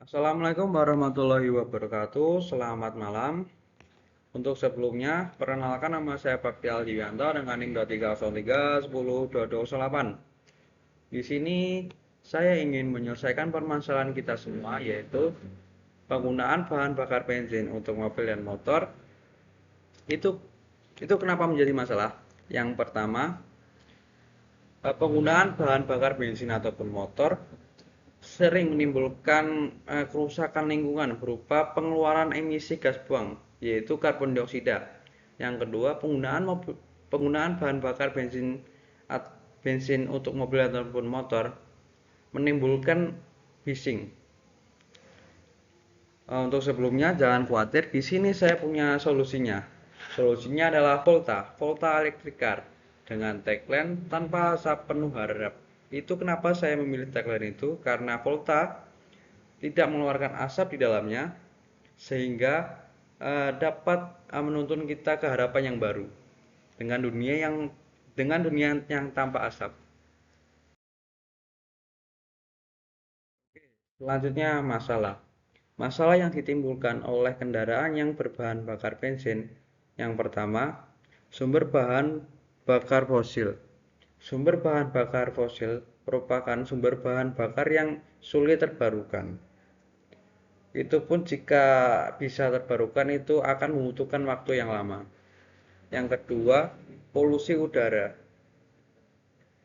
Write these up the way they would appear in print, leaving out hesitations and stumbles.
Assalamualaikum warahmatullahi wabarakatuh. Selamat malam. Untuk sebelumnya, perkenalkan nama saya Bakti Aldianto dengan NIM 303102208. Di sini saya ingin menyelesaikan permasalahan kita semua, yaitu penggunaan bahan bakar bensin untuk mobil dan motor. Itu itu kenapa menjadi masalah? Yang pertama, penggunaan bahan bakar bensin ataupun motor sering menimbulkan kerusakan lingkungan berupa pengeluaran emisi gas buang, yaitu karbon dioksida. Yang kedua, penggunaan bahan bakar bensin untuk mobil ataupun motor menimbulkan bising. Untuk sebelumnya jangan khawatir, di sini saya punya solusinya. Solusinya adalah Volta Electric Car dengan tagline tanpa asap penuh harap. Itu kenapa saya memilih tagline itu, karena Volta tidak mengeluarkan asap di dalamnya sehingga dapat menuntun kita ke harapan yang baru dengan dunia yang tanpa asap. Selanjutnya masalah yang ditimbulkan oleh kendaraan yang berbahan bakar bensin. Yang pertama, sumber bahan bakar fosil. Sumber bahan bakar fosil merupakan sumber bahan bakar yang sulit terbarukan. Itu pun jika bisa terbarukan itu akan membutuhkan waktu yang lama. Yang kedua, polusi udara.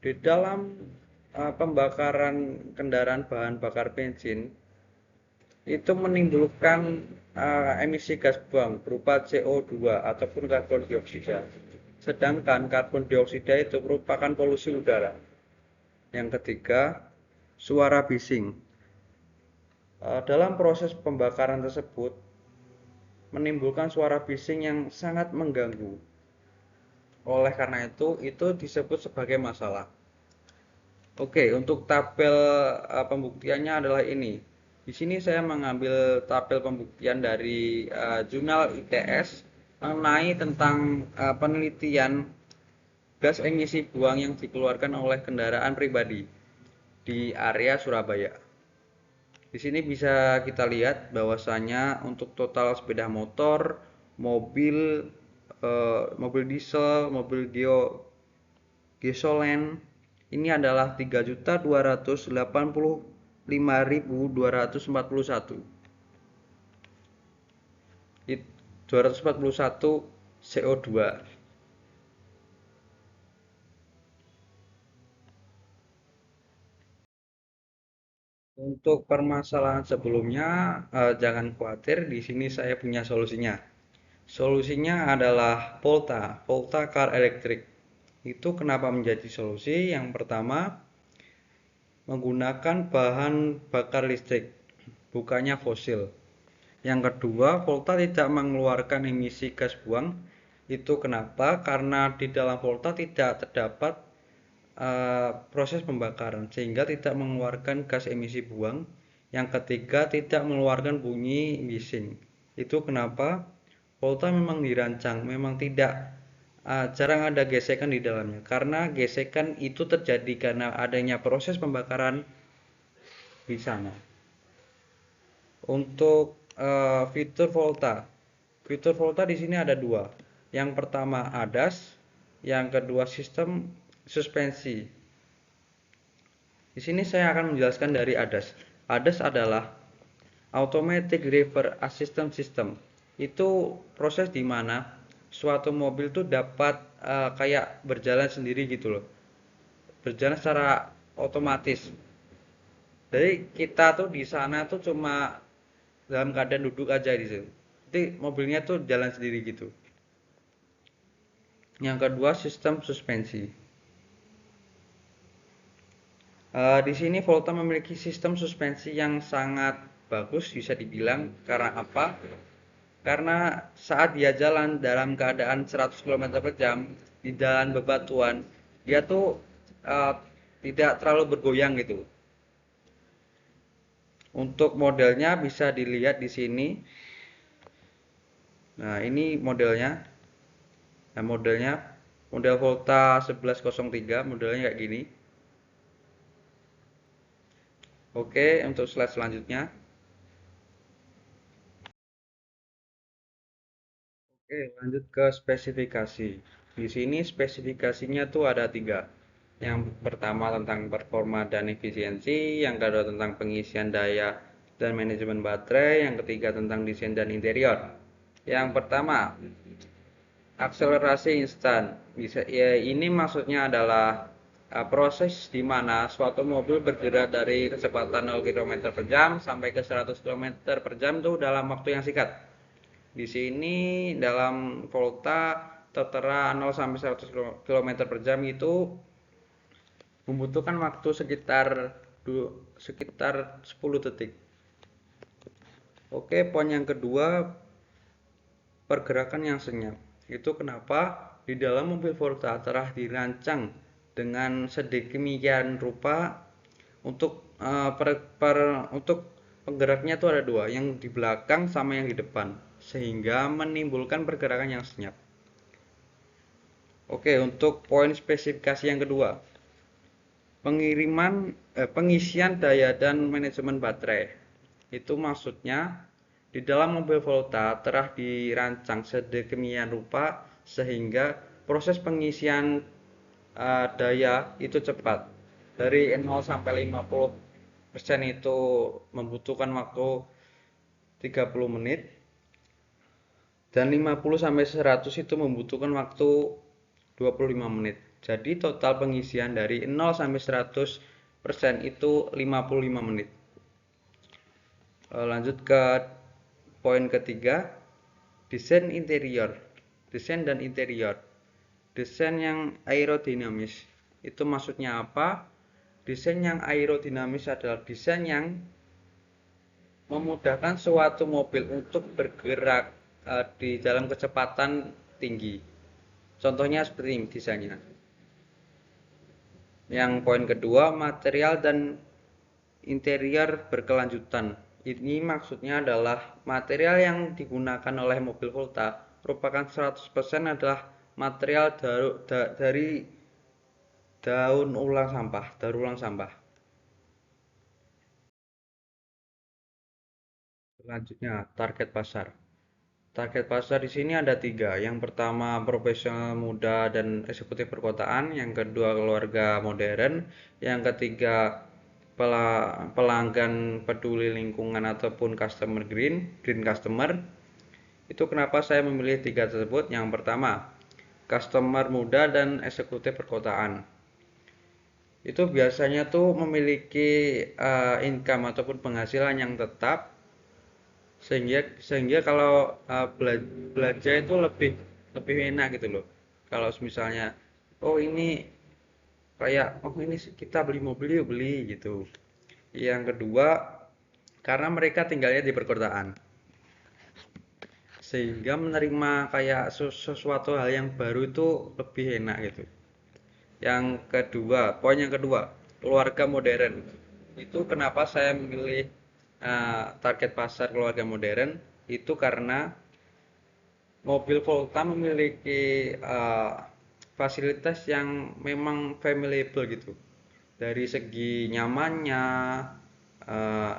Di dalam pembakaran kendaraan bahan bakar bensin itu menimbulkan emisi gas buang berupa CO2 ataupun karbon dioksida. Sedangkan karbon dioksida itu merupakan polusi udara. Yang ketiga, suara bising. Dalam proses pembakaran tersebut menimbulkan suara bising yang sangat mengganggu. Oleh karena itu disebut sebagai masalah. Oke, untuk tabel pembuktiannya adalah ini. Di sini saya mengambil tabel pembuktian dari jurnal ITS mengenai tentang penelitian gas emisi buang yang dikeluarkan oleh kendaraan pribadi di area Surabaya. Di sini bisa kita lihat bahwasanya untuk total sepeda motor, mobil, mobil diesel, mobil gasolen ini adalah 3.285.241. 241 CO2. Untuk permasalahan sebelumnya, jangan khawatir, di sini saya punya solusinya. Solusinya adalah Volta Car Electric. Itu kenapa menjadi solusi? Yang pertama, menggunakan bahan bakar listrik, bukannya fosil. Yang kedua, Volta tidak mengeluarkan emisi gas buang. Itu kenapa? Karena di dalam Volta tidak terdapat proses pembakaran sehingga tidak mengeluarkan gas emisi buang. Yang ketiga, tidak mengeluarkan bunyi bising. Itu kenapa Volta memang dirancang, memang tidak jarang ada gesekan di dalamnya, karena gesekan itu terjadi karena adanya proses pembakaran di sana. Untuk fitur Volta di sini ada dua. Yang pertama ADAS, yang kedua sistem suspensi. Di sini saya akan menjelaskan dari ADAS. ADAS adalah Automatic Driver Assistance System. Itu proses di mana suatu mobil tuh dapat kayak berjalan sendiri gitu loh. Berjalan secara otomatis. Jadi kita tuh di sana tuh cuma dalam keadaan duduk aja di situ. Jadi mobilnya tuh jalan sendiri gitu. Yang kedua sistem suspensi. Di sini Volta memiliki sistem suspensi yang sangat bagus, bisa dibilang. Karena apa? Karena saat dia jalan dalam keadaan 100 km per jam di jalan bebatuan, dia tuh uh, tidak terlalu bergoyang gitu. Untuk modelnya bisa dilihat di sini. Nah, ini modelnya. Nah, model Volta 1103, modelnya kayak gini. Oke, untuk slide selanjutnya. Lanjut ke spesifikasi. Di sini spesifikasinya tuh ada tiga. Yang pertama tentang performa dan efisiensi, yang kedua tentang pengisian daya dan manajemen baterai, yang ketiga tentang desain dan interior. Yang pertama, akselerasi instan. Bisa ya, ini maksudnya adalah proses di mana suatu mobil bergerak dari kecepatan 0 km per jam sampai ke 100 km per jam itu dalam waktu yang singkat. Di sini dalam Volta tertera 0 sampai 100 km per jam itu membutuhkan waktu sekitar 10 detik. Oke, poin yang kedua, pergerakan yang senyap. Itu kenapa di dalam mobil Volta telah dirancang dengan sedemikian rupa untuk untuk penggeraknya itu ada dua, yang di belakang sama yang di depan, sehingga menimbulkan pergerakan yang senyap. Oke, untuk poin spesifikasi yang kedua, pengisian daya dan manajemen baterai. Itu maksudnya di dalam mobil Volta telah dirancang sedemikian rupa sehingga proses pengisian daya itu cepat. Dari 0 sampai 50% itu membutuhkan waktu 30 menit dan 50 sampai 100 itu membutuhkan waktu 25 menit. Jadi total pengisian dari 0 sampai 100% itu 55 menit. Lanjut ke poin ketiga, desain interior. Desain dan interior. Desain yang aerodinamis. Itu maksudnya apa? Desain yang aerodinamis adalah desain yang memudahkan suatu mobil untuk bergerak di dalam kecepatan tinggi. Contohnya seperti ini desainnya. Yang poin kedua, material dan interior berkelanjutan. Ini maksudnya adalah material yang digunakan oleh mobil Volta merupakan 100% adalah material dari daur ulang sampah. Selanjutnya, target pasar. Target pasar di sini ada tiga. Yang pertama profesional muda dan eksekutif perkotaan, yang kedua keluarga modern, yang ketiga pelanggan peduli lingkungan ataupun customer green customer. Itu kenapa saya memilih tiga tersebut. Yang pertama, customer muda dan eksekutif perkotaan. Itu biasanya tuh memiliki income ataupun penghasilan yang tetap, sehingga kalau belanja itu lebih lebih enak gitu loh. Kalau misalnya oh ini kayak oh ini kita beli mobil yuk beli gitu. Yang kedua, karena mereka tinggalnya di perkotaan, sehingga menerima kayak sesuatu hal yang baru itu lebih enak gitu. Yang kedua, poin yang kedua, keluarga modern. Itu kenapa saya memilih target pasar keluarga modern, itu karena mobil Volta memiliki fasilitas yang memang familyable gitu. Dari segi nyamannya, uh,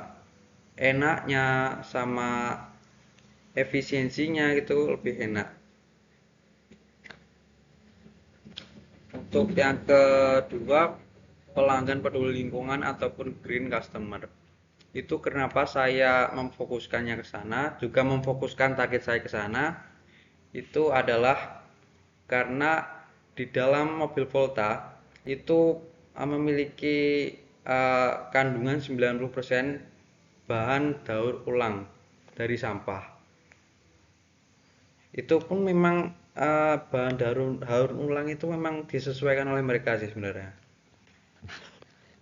enaknya, sama efisiensinya gitu lebih enak. Untuk yang kedua, pelanggan peduli lingkungan ataupun green customer. Itu kenapa saya memfokuskannya ke sana, juga memfokuskan target saya ke sana, itu adalah karena di dalam mobil Volta itu memiliki kandungan 90% bahan daur ulang dari sampah. Itu pun memang bahan daur ulang itu memang disesuaikan oleh mereka sih sebenarnya.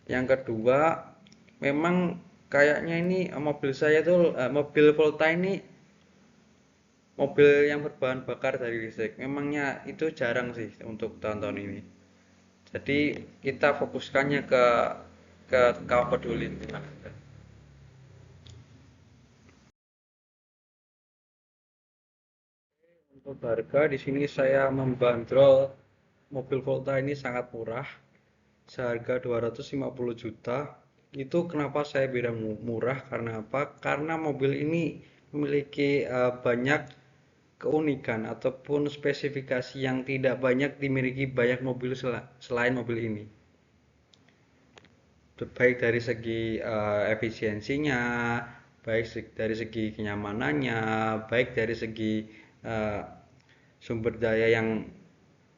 Yang kedua, memang kayaknya ini mobil saya tuh mobil Volta ini mobil yang berbahan bakar dari listrik. Memangnya itu jarang sih untuk tahun-tahun ini. Jadi kita fokuskannya ke kaum peduli. Untuk harga di sini saya membandrol mobil Volta ini sangat murah, seharga 250 juta. Itu kenapa saya bilang murah, karena apa? Karena mobil ini memiliki banyak keunikan ataupun spesifikasi yang tidak banyak dimiliki banyak mobil selain mobil ini. Baik dari segi efisiensinya, baik dari segi kenyamanannya, baik dari segi uh, sumber daya yang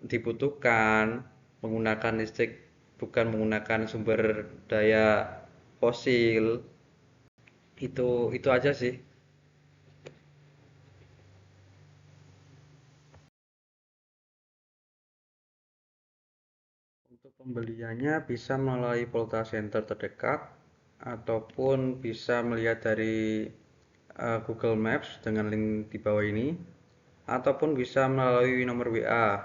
dibutuhkan, menggunakan listrik bukan menggunakan sumber daya fosil. Itu aja sih. Untuk pembeliannya bisa melalui Volta Center terdekat ataupun bisa melihat dari Google Maps dengan link di bawah ini ataupun bisa melalui nomor WA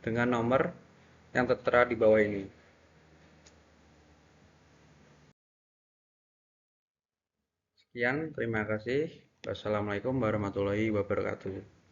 dengan nomor yang tertera di bawah ini. Sekian, terima kasih. Wassalamualaikum warahmatullahi wabarakatuh.